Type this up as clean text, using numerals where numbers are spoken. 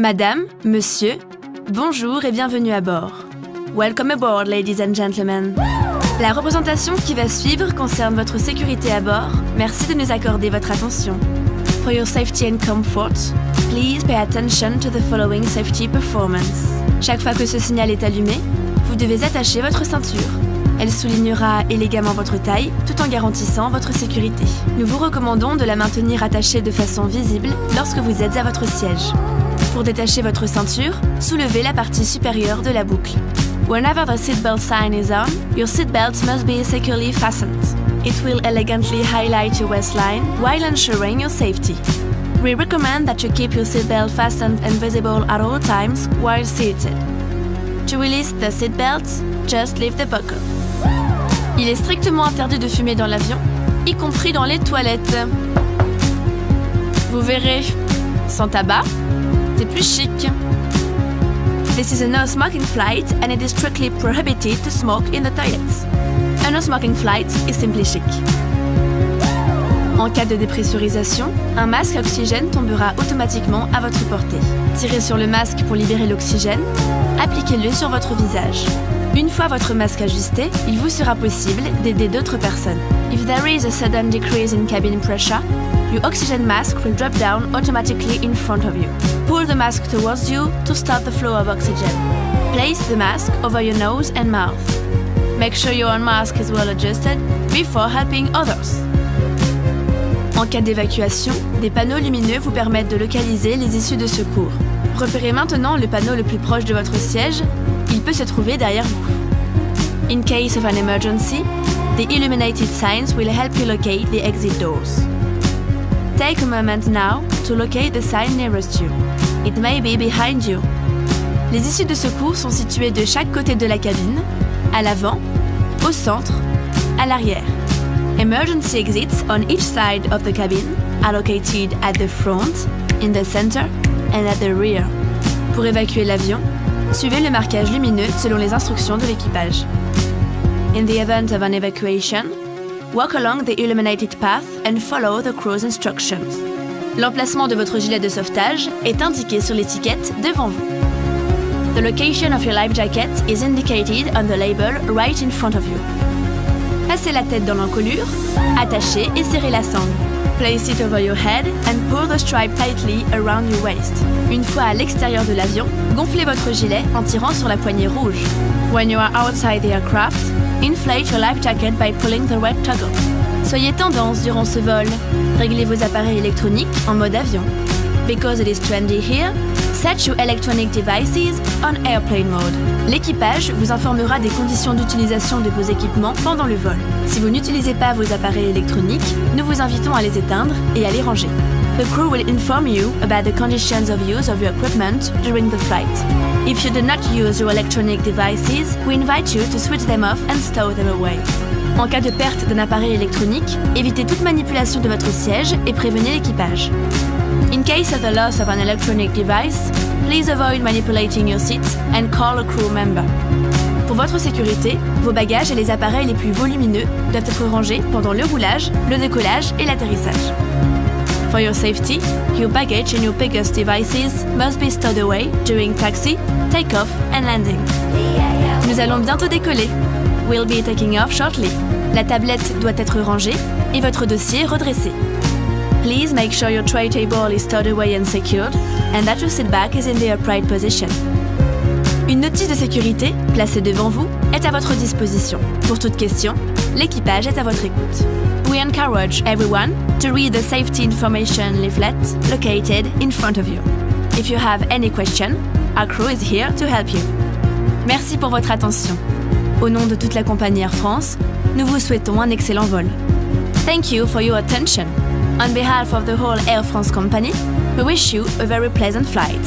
Madame, monsieur, bonjour et bienvenue à bord. Welcome aboard, ladies and gentlemen. La représentation qui va suivre concerne votre sécurité à bord. Merci de nous accorder votre attention. For your safety and comfort, please pay attention to the following safety performance. Chaque fois que ce signal est allumé, vous devez attacher votre ceinture. Elle soulignera élégamment votre taille, tout en garantissant votre sécurité. Nous vous recommandons de la maintenir attachée de façon visible lorsque vous êtes à votre siège. Pour détacher votre ceinture, soulevez la partie supérieure de la boucle. Whenever the seatbelt sign is on, your seatbelt must be securely fastened. It will elegantly highlight your waistline while ensuring your safety. We recommend that you keep your seatbelt fastened and visible at all times while seated. To release the seatbelt, just leave the buckle. Il est strictement interdit de fumer dans l'avion, y compris dans les toilettes. Vous verrez, sans tabac, c'est plus chic. This is a no-smoking flight and it is strictly prohibited to smoke in the toilets. A no-smoking flight is simply chic. En cas de dépressurisation, un masque à oxygène tombera automatiquement à votre portée. Tirez sur le masque pour libérer l'oxygène, appliquez-le sur votre visage. Une fois votre masque ajusté, il vous sera possible d'aider d'autres personnes. If there is a sudden decrease in cabin pressure, your oxygen mask will drop down automatically in front of you. Pull the mask towards you to stop the flow of oxygen. Place the mask over your nose and mouth. Make sure your own mask is well adjusted before helping others. En cas d'évacuation, des panneaux lumineux vous permettent de localiser les issues de secours. Repérez maintenant le panneau le plus proche de votre siège. Il peut se trouver derrière vous. In case of an emergency, the illuminated signs will help you locate the exit doors. Take a moment now to locate the sign nearest you. It may be behind you. Les issues de secours sont situées de chaque côté de la cabine, à l'avant, au centre, à l'arrière. Emergency exits on each side of the cabin are located at the front, in the center, and at the rear. Pour évacuer l'avion, suivez le marquage lumineux selon les instructions de l'équipage. In the event of an evacuation, walk along the illuminated path and follow the crew's instructions. L'emplacement de votre gilet de sauvetage est indiqué sur l'étiquette devant vous. The location of your life jacket is indicated on the label right in front of you. Passez la tête dans l'encolure, attachez et serrez la sangle. Place it over your head and pull the stripe tightly around your waist. Une fois à l'extérieur de l'avion, gonflez votre gilet en tirant sur la poignée rouge. When you are outside the aircraft, inflate your life jacket by pulling the red toggle. Soyez tendance durant ce vol. Réglez vos appareils électroniques en mode avion. Because it is trendy here, set your electronic devices on airplane mode. L'équipage vous informera des conditions d'utilisation de vos équipements pendant le vol. Si vous n'utilisez pas vos appareils électroniques, nous vous invitons à les éteindre et à les ranger. The crew will inform you about the conditions of use of your equipment during the flight. If you do not use your electronic devices, we invite you to switch them off and stow them away. En cas de perte d'un appareil électronique, évitez toute manipulation de votre siège et prévenez l'équipage. In case of the loss of an electronic device, please avoid manipulating your seat and call a crew member. Pour votre sécurité, vos bagages et les appareils les plus volumineux doivent être rangés pendant le roulage, le décollage et l'atterrissage. For your safety, your baggage and your biggest devices must be stowed away during taxi, takeoff and landing. Nous allons bientôt décoller. We'll be taking off shortly. La tablette doit être rangée et votre dossier redressé. Please make sure your tray table is stowed away and secured, and that your seat back is in the upright position. Une notice de sécurité, placée devant vous, est à votre disposition. Pour toute question, l'équipage est à votre écoute. We encourage everyone to read the safety information leaflet located in front of you. If you have any question, our crew is here to help you. Merci pour votre attention. Au nom de toute la compagnie Air France, nous vous souhaitons un excellent vol. Thank you for your attention. On behalf of the whole Air France company, we wish you a very pleasant flight.